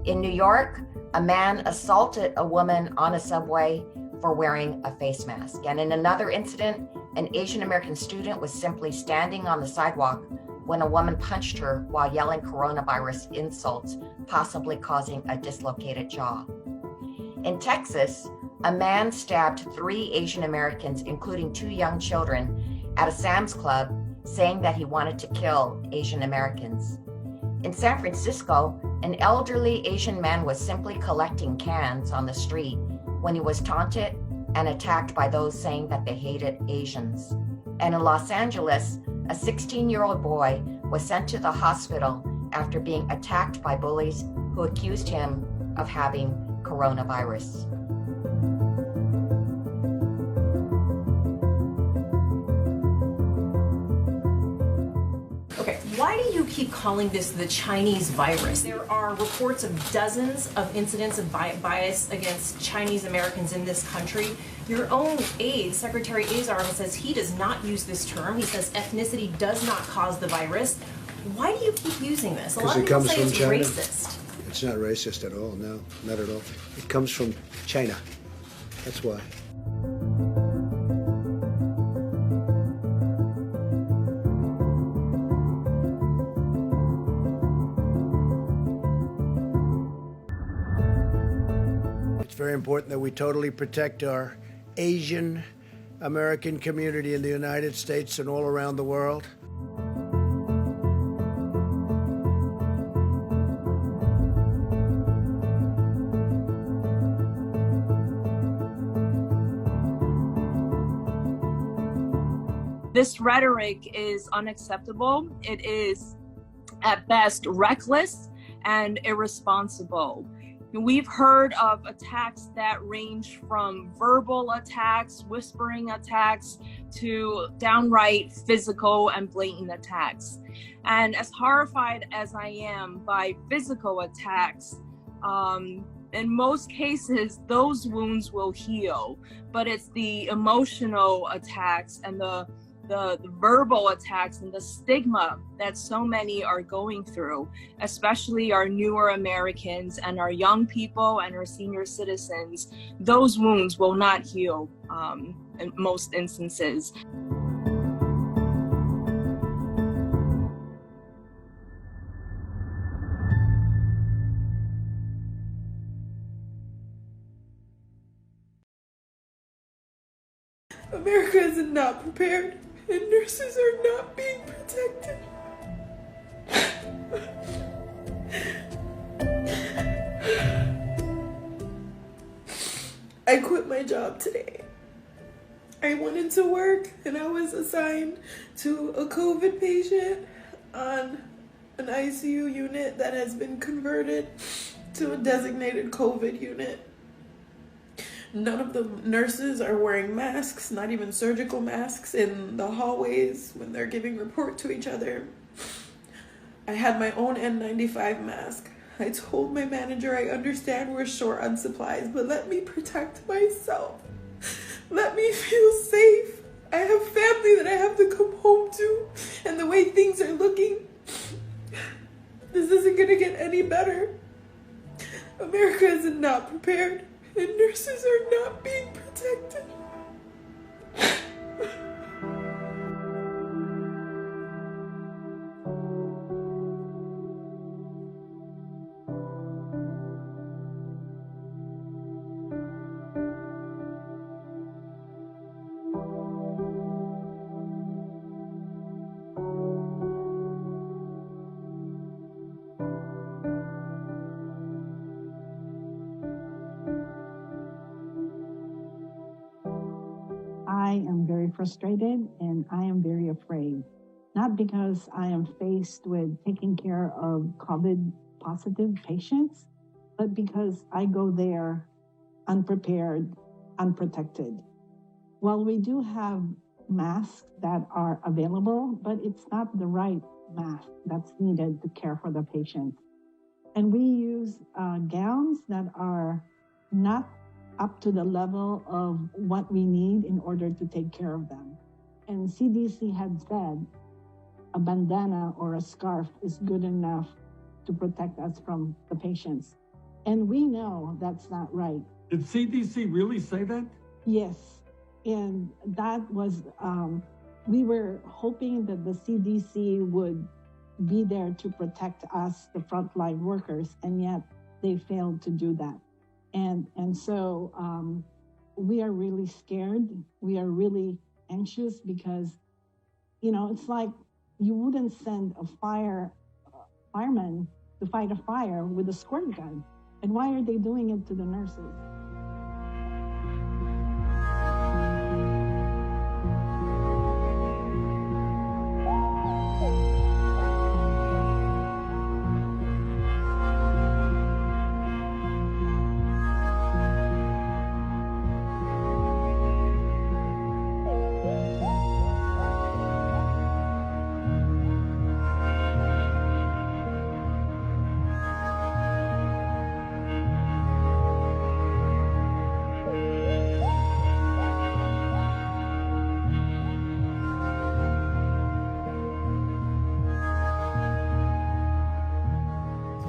In New York, a man assaulted a woman on a subway for wearing a face mask. And in another incident, an Asian American student was simply standing on the sidewalk when a woman punched her while yelling coronavirus insults, possibly causing a dislocated jaw. In Texas, a man stabbed 3 Asian Americans, including 2 young children, at a Sam's Club, saying that he wanted to kill Asian Americans. In San Francisco, an elderly Asian man was simply collecting cans on the street when he was taunted and attacked by those saying that they hated Asians. And in Los Angeles, a 16-year-old boy was sent to the hospital after being attacked by bullies who accused him of having coronavirus. Okay, why do you keep calling this the Chinese virus? There are reports of dozens of incidents of bias against Chinese Americans in this country. Your own aide, Secretary Azar, says he does not use this term. He says ethnicity does not cause the virus. Why do you keep using this? A lot of people say it's racist. It's not racist at all, no, not at all. It comes from China. That's why. It's very important that we totally protect our Asian American community in the United States and all around the world. This rhetoric is unacceptable. It is, at best, reckless and irresponsible. We've heard of attacks that range from verbal attacks, whispering attacks, to downright physical and blatant attacks. And as horrified as I am by physical attacks, in most cases, those wounds will heal, but it's the emotional attacks and the verbal attacks and the stigma that so many are going through, especially our newer Americans and our young people and our senior citizens. Those wounds will not heal in most instances. America is not prepared, and nurses are not being protected. I quit my job today. I went into work and I was assigned to a COVID patient on an ICU unit that has been converted to a designated COVID unit. None of the nurses are wearing masks, not even surgical masks, in the hallways when they're giving report to each other. I had my own N95 mask. I told my manager, I understand we're short on supplies, but let me protect myself. Let me feel safe. I have family that I have to come home to, and the way things are looking, this isn't gonna get any better. America is not prepared, and nurses are not being protected. I am very frustrated and I am very afraid, not because I am faced with taking care of COVID positive patients, but because I go there unprepared, unprotected. While we do have masks that are available, but it's not the right mask that's needed to care for the patient. And we use gowns that are not up to the level of what we need in order to take care of them. And CDC had said a bandana or a scarf is good enough to protect us from the patients. And we know that's not right. Did CDC really say that? Yes, and that was, we were hoping that the CDC would be there to protect us, the frontline workers, and yet they failed to do that. And so we are really scared. We are really anxious because, you know, it's like you wouldn't send a fireman to fight a fire with a squirt gun. And why are they doing it to the nurses?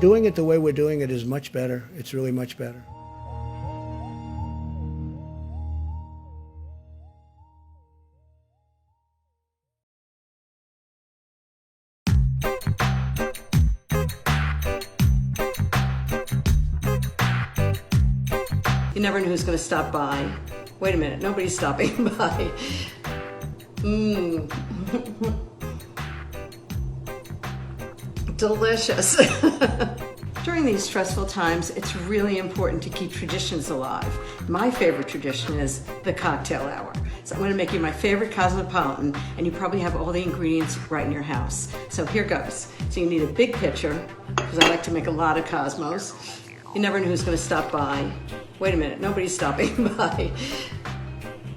Doing it the way we're doing it is much better. It's really much better. You never know who's going to stop by. Wait a minute, nobody's stopping by. Delicious. During these stressful times, it's really important to keep traditions alive. My favorite tradition is the cocktail hour. So I'm going to make you my favorite cosmopolitan, and you probably have all the ingredients right in your house. So here goes. So you need a big pitcher, because I like to make a lot of Cosmos. You never know who's going to stop by. Wait a minute, nobody's stopping by.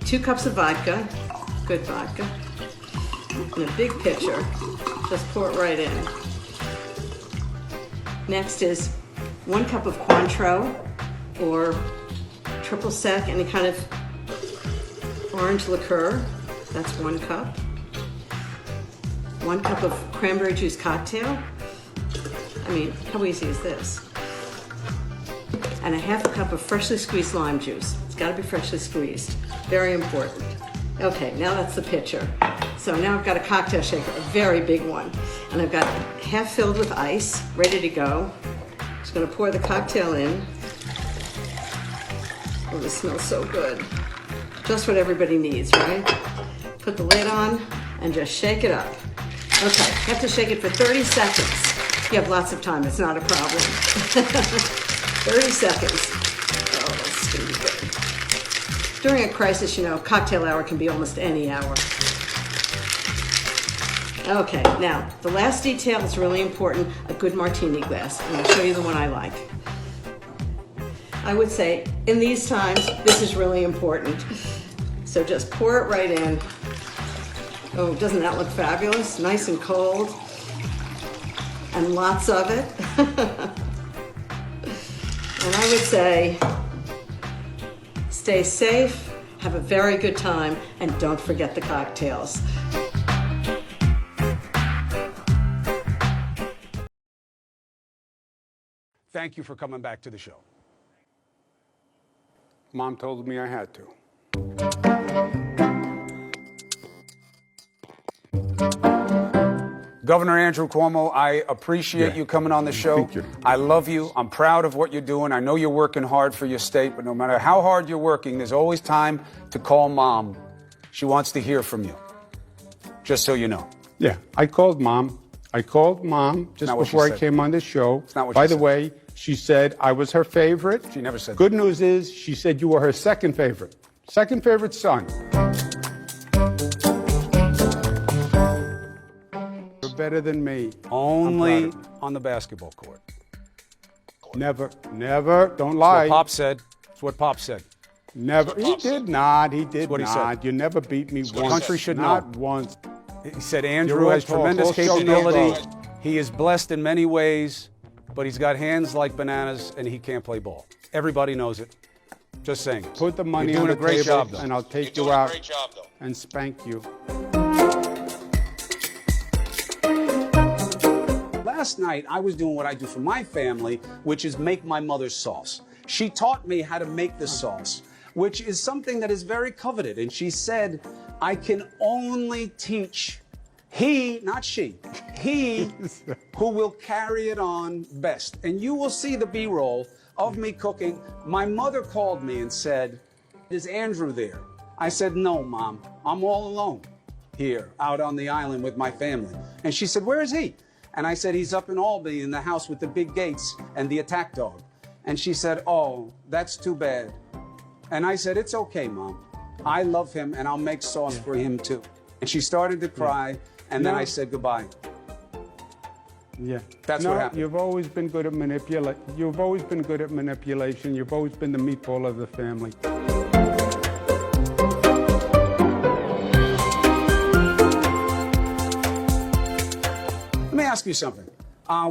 2 cups of vodka, good vodka, and a big pitcher. Just pour it right in. Next is 1 cup of Cointreau or triple sec, any kind of orange liqueur. That's 1 cup. 1 cup of cranberry juice cocktail. I mean, how easy is this? And a 1/2 cup of freshly squeezed lime juice. It's got to be freshly squeezed. Very important. Okay, now that's the pitcher. So now I've got a cocktail shaker, a very big one. And I've got half filled with ice, ready to go. Just gonna pour the cocktail in. Oh, this smells so good. Just what everybody needs, right? Put the lid on and just shake it up. Okay, you have to shake it for 30 seconds. You have lots of time, it's not a problem. 30 seconds. Oh, that's gonna be good. During a crisis, you know, cocktail hour can be almost any hour. Okay, now, the last detail is really important, a good martini glass. I'm gonna show you the one I like. I would say In these times, this is really important. So just pour it right in. Oh, doesn't that look fabulous? Nice and cold. And lots of it. And I would say, stay safe, have a very good time, and don't forget the cocktails. Thank you for coming back to the show. Mom told me I had to. Governor Andrew Cuomo, I appreciate you coming on the show. Thank you. I love you. I'm proud of what you're doing. I know you're working hard for your state, but no matter how hard you're working, there's always time to call Mom. She wants to hear from you, just so you know. Yeah, I called Mom. Just Not what she before I said. came on this show. It's not what By she the said. way, she said I was her favorite. She never said Good news is she said you were her second favorite. Second favorite son. You're better than me. Only I'm proud of on the basketball court. you. Never, don't lie. What Pop said. It's what Pop said. Never. He did not. He did what he not. said. You never beat me once. country should not know. once. He said You're Andrew all has talk, tremendous all show, no capability. go. He is blessed in many ways, but he's got hands like bananas and he can't play ball. Everybody knows it. Just saying. Put the money You're on doing the a great table, job, though. and I'll take you out and spank you. Last night, I was doing what I do for my family, which is make my mother's sauce. She taught me how to make this sauce, which is something that is very coveted. And she said, I can only teach he, not she, he who will carry it on best. And you will see the B-roll of me cooking. My mother called me and said, is Andrew there? I said, no, Mom, I'm all alone here out on the island with my family. And she said, where is he? And I said, he's up in Albany in the house with the big gates and the attack dog. And she said, oh, that's too bad. And I said, it's okay, Mom. I love him and I'll make sauce for him too. And she started to cry and then I said goodbye. Yeah, That's what happened. You've always been good at manipulation. You've always been good at manipulation. You've always been the meatball of the family. Let me ask you something.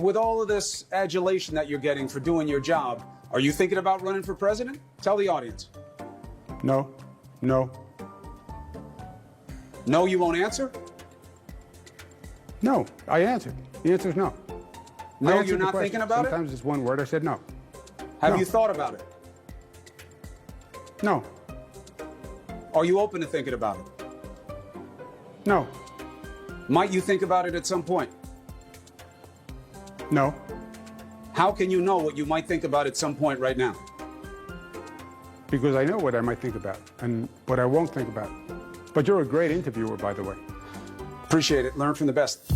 With all of this adulation that you're getting for doing your job, are you thinking about running for president? Tell the audience. No. No, you won't answer? No, I answered. The answer is no. No, I answered you're the not question. thinking about it? Sometimes it's one word. I said no. Have No. you thought about it? No. Are you open to thinking about it? No. Might you think about it at some point? No. How can you know what you might think about at some point right now? Because I know what I might think about and what I won't think about. But you're a great interviewer, by the way. Appreciate it. Learn from the best.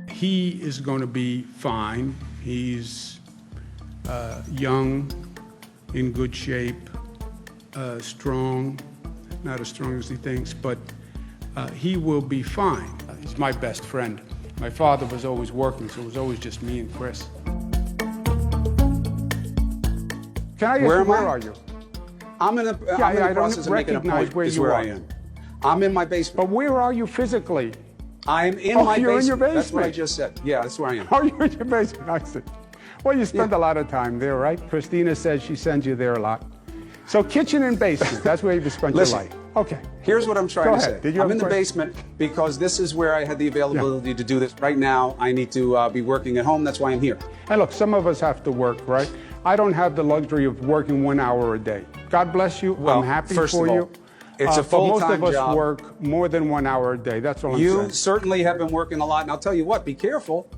He is going to be fine. He's young, in good shape, strong, not as strong as he thinks, but he will be fine. He's my best friend. My father was always working, so it was always just me and Chris. Can I ask Where you, am where I? are you? I'm in the I don't process of making a recognize point. where Is you where are. I am. I'm in my basement. But where are you physically? I'm in Oh, my you're basement. in your That's what I basement. just said. Yeah, that's where I am. Oh, you're in your basement, I see. Well, you spend a lot of time there, right? Christina says she sends you there a lot. So kitchen and basement, that's where you've spent Listen. your life. Okay. Here's what I'm trying Go to ahead. say. Did you I'm have in a the question? basement because this is where I had the availability to do this. Right now, I need to be working at home. That's why I'm here. And look, some of us have to work, right? I don't have the luxury of working 1 hour a day. God bless you. Well, I'm happy first for of all, you. it's a But full-time most of us job. work more than 1 hour a day. That's all I'm You saying. certainly have been working a lot. And I'll tell you what, be careful.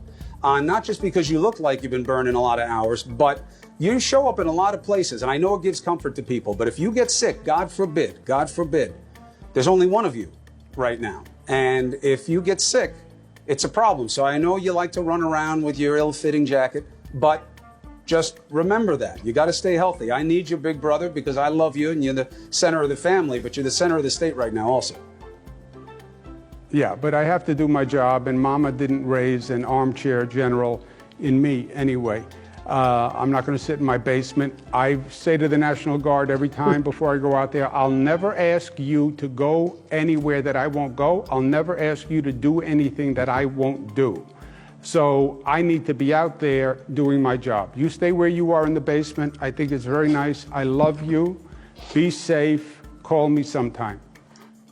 Not just because you look like you've been burning a lot of hours, but you show up in a lot of places. And I know it gives comfort to people. But if you get sick, God forbid, there's only one of you right now. And if you get sick, it's a problem. So I know you like to run around with your ill-fitting jacket, but just remember that. You got to stay healthy. I need your big brother because I love you and you're the center of the family, but you're the center of the state right now also. Yeah, but I have to do my job, and Mama didn't raise an armchair general in me anyway. I'm not going to sit in my basement. I say to the National Guard every time before I go out there, I'll never ask you to go anywhere that I won't go. I'll never ask you to do anything that I won't do. So I need to be out there doing my job. You stay where you are in the basement. I think it's very nice. I love you. Be safe. Call me sometime.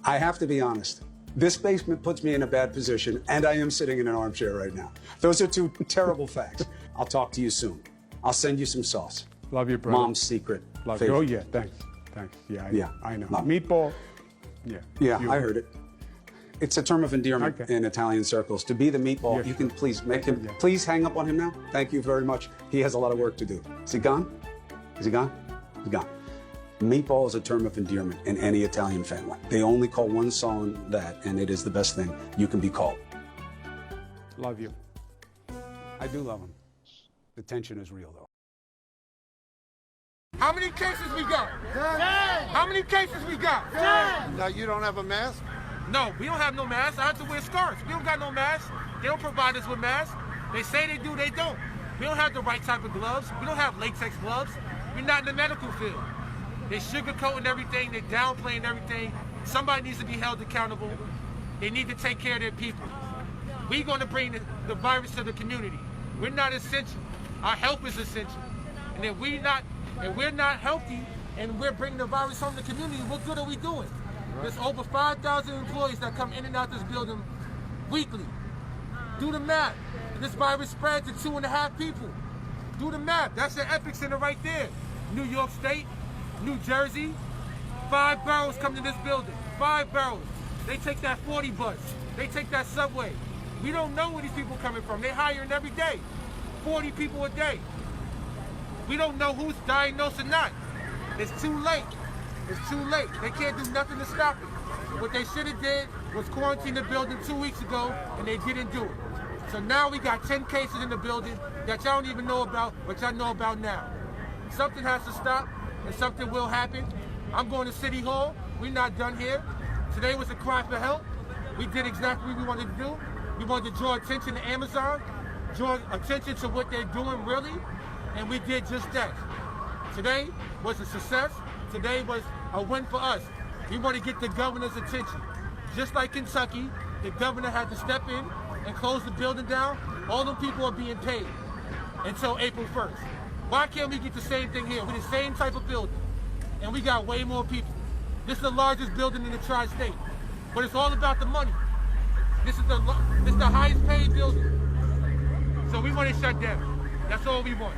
I have to be honest. This basement puts me in a bad position, and I am sitting in an armchair right now. Those are two terrible facts. I'll talk to you soon. I'll send you some sauce. Love you, brother. Mom's secret. Love you. Oh, yeah, thanks. Thanks. Yeah, I know. Meatball. Yeah. I heard it. It's a term of endearment in Italian circles. To be the meatball, you can please make him, please hang up on him now. Thank you very much. He has a lot of work to do. Is he gone? Is he gone? He's gone. Meatball is a term of endearment in any Italian family. They only call one son that, and it is the best thing you can be called. Love you. I do love him. The tension is real, though. How many cases we got? 10. How many cases we got? 10. Now you don't have a mask? No, we don't have no mask. I have to wear scarves. We don't got no mask. They don't provide us with masks. They say they do, they don't. We don't have the right type of gloves. We don't have latex gloves. We're not in the medical field. They're sugarcoating everything. They're downplaying everything. Somebody needs to be held accountable. They need to take care of their people. We're going to bring the virus to the community. We're not essential. Our help is essential. And if we're not healthy and we're bringing the virus home to the community, what good are we doing? There's over 5,000 employees that come in and out this building weekly. Do the math. This virus spread to 2.5 people. Do the math. That's the epic center right there. New York State, New Jersey, 5 boroughs come to this building. 5 boroughs. They take that 40 bus. They take that subway. We don't know where these people are coming from. They're hiring every day. 40 people a day. We don't know who's diagnosed or not. It's too late. It's too late. They can't do nothing to stop it. What they should have did was quarantine the building 2 weeks ago, and they didn't do it. So now we got 10 cases in the building that y'all don't even know about, but y'all know about now. Something has to stop, and something will happen. I'm going to City Hall. We're not done here. Today was a cry for help. We did exactly what we wanted to do. We wanted to draw attention to Amazon, draw attention to what they're doing really, and we did just that. Today was a success. Today was a win for us. We want to get the governor's attention. Just like Kentucky, the governor had to step in and close the building down. All them people are being paid until April 1st. Why can't we get the same thing here? We're the same type of building, and we got way more people. This is the largest building in the tri-state, but it's all about the money. This is the highest paid building. So we want it shut down. That's all we want.